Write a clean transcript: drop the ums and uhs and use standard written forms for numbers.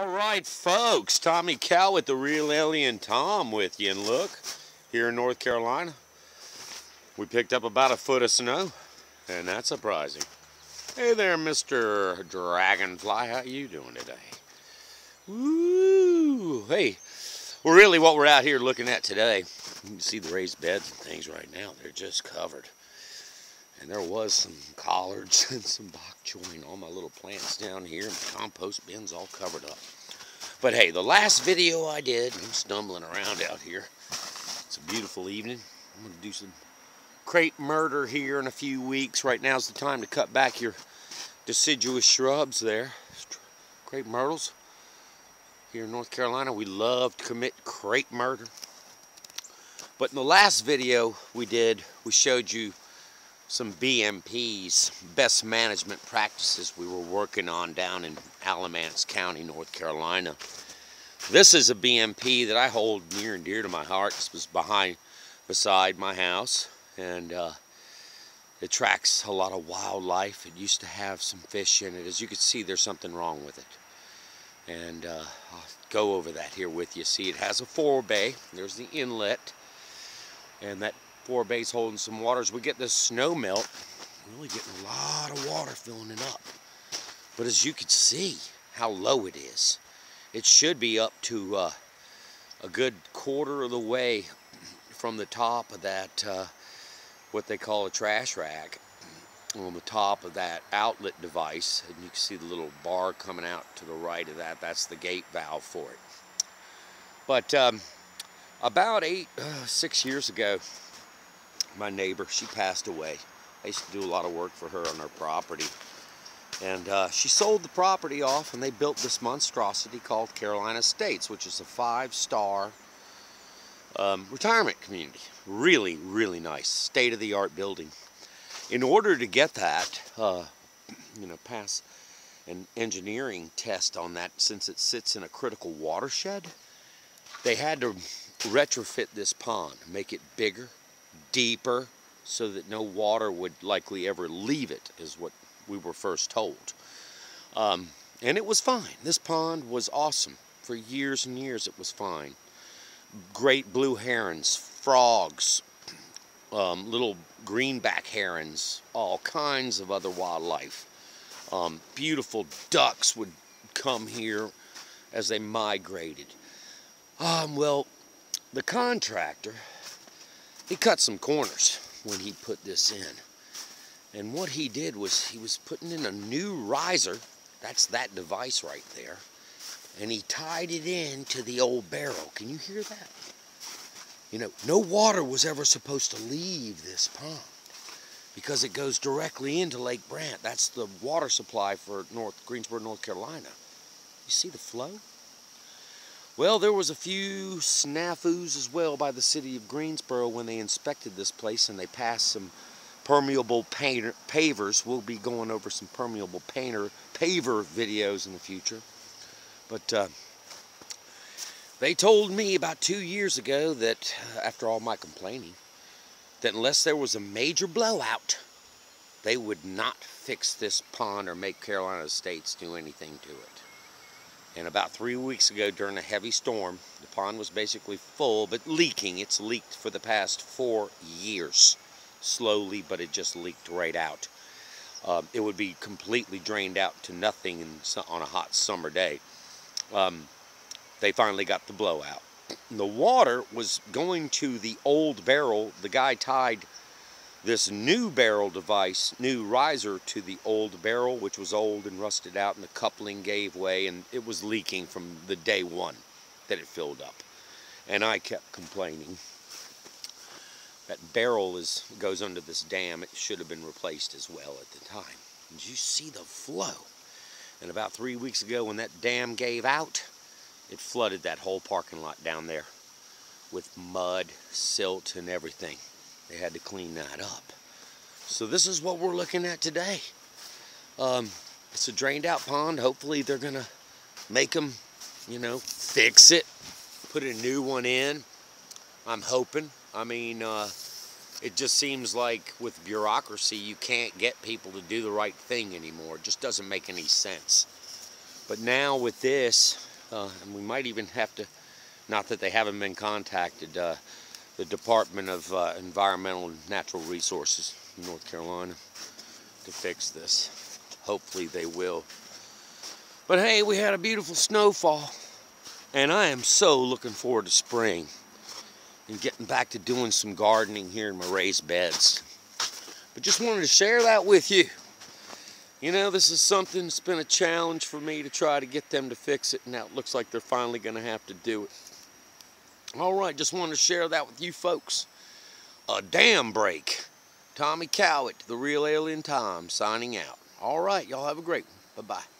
All right, folks, Tommy Cowett, the real alien Tom with you. And look, here in North Carolina, we picked up about a foot of snow, and that's surprising. Hey there, Mr. Dragonfly, how you doing today? Woo! Hey, well, really what we're out here looking at today, you can see the raised beds and things right now. They're just covered. And there was some collards and some bok choy and all my little plants down here. And my compost bin's all covered up. But hey, the last video I did, I'm stumbling around out here. It's a beautiful evening. I'm going to do some crepe murder here in a few weeks. Right now's the time to cut back your deciduous shrubs there. Crepe myrtles. Here in North Carolina, we love to commit crepe murder. But in the last video we did, we showed you some BMPs, best management practices we were working on down in Alamance County, North Carolina. This is a BMP that I hold near and dear to my heart. This was beside my house, and it attracts a lot of wildlife. It used to have some fish in it. As you can see, there's something wrong with it. And I'll go over that here with you. See, it has a forebay. There's the inlet, and that forebay's holding some water. As we get this snow melt, we're really getting a lot of water filling it up. But as you can see how low it is, it should be up to a good quarter of the way from the top of that, what they call a trash rack, on the top of that outlet device. And you can see the little bar coming out to the right of that. That's the gate valve for it. But about 6 years ago, my neighbor, she passed away. I used to do a lot of work for her on her property. And she sold the property off, and they built this monstrosity called Carolina Estates, which is a 5-star retirement community. Really, really nice, state-of-the-art building. In order to get that, pass an engineering test on that, since it sits in a critical watershed, they had to retrofit this pond, make it bigger, deeper, so that no water would likely ever leave it, is what we were first told. And it was fine. This pond was awesome. For years and years it was fine. Great blue herons, frogs, little greenback herons, all kinds of other wildlife. Beautiful ducks would come here as they migrated. Well, the contractor, he cut some corners when he put this in. And what he did was he was putting in a new riser. That's that device right there. And he tied it in to the old barrel. Can you hear that? You know, no water was ever supposed to leave this pond because it goes directly into Lake Brant. That's the water supply for Greensboro, North Carolina. You see the flow? Well, there was a few snafus as well by the city of Greensboro when they inspected this place, and they passed some permeable pavers. We'll be going over some permeable paver videos in the future. But they told me about 2 years ago that, after all my complaining, that unless there was a major blowout, they would not fix this pond or make Carolina Estates do anything to it. And about 3 weeks ago, during a heavy storm, the pond was basically full, but leaking. It's leaked for the past 4 years. Slowly, but it just leaked right out. It would be completely drained out to nothing on a hot summer day. They finally got the blowout. The water was going to the old barrel. The guy tied this new barrel device, new riser, to the old barrel, which was old and rusted out, and the coupling gave way, and it was leaking from the day one that it filled up. And I kept complaining. That barrel goes under this dam. It should have been replaced as well at the time. And you see the flow. And about 3 weeks ago, when that dam gave out, it flooded that whole parking lot down there with mud, silt, and everything. They had to clean that up. So this is what we're looking at today. It's a drained out pond. Hopefully they're gonna make them, fix it, put a new one in. I'm hoping. I mean, it just seems like with bureaucracy, you can't get people to do the right thing anymore. It just doesn't make any sense. But now with this, And we might even have to, not that they haven't been contacted, the Department of Environmental and Natural Resources in North Carolina to fix this. Hopefully they will. But hey, we had a beautiful snowfall, and I am so looking forward to spring and getting back to doing some gardening here in my raised beds. But just wanted to share that with you. You know, this is something that's been a challenge for me to try to get them to fix it, and now it looks like they're finally going to have to do it. All right, just wanted to share that with you folks. A dam break. Tommy Cowett, The Real Alien Time, signing out. All right, y'all have a great one. Bye-bye.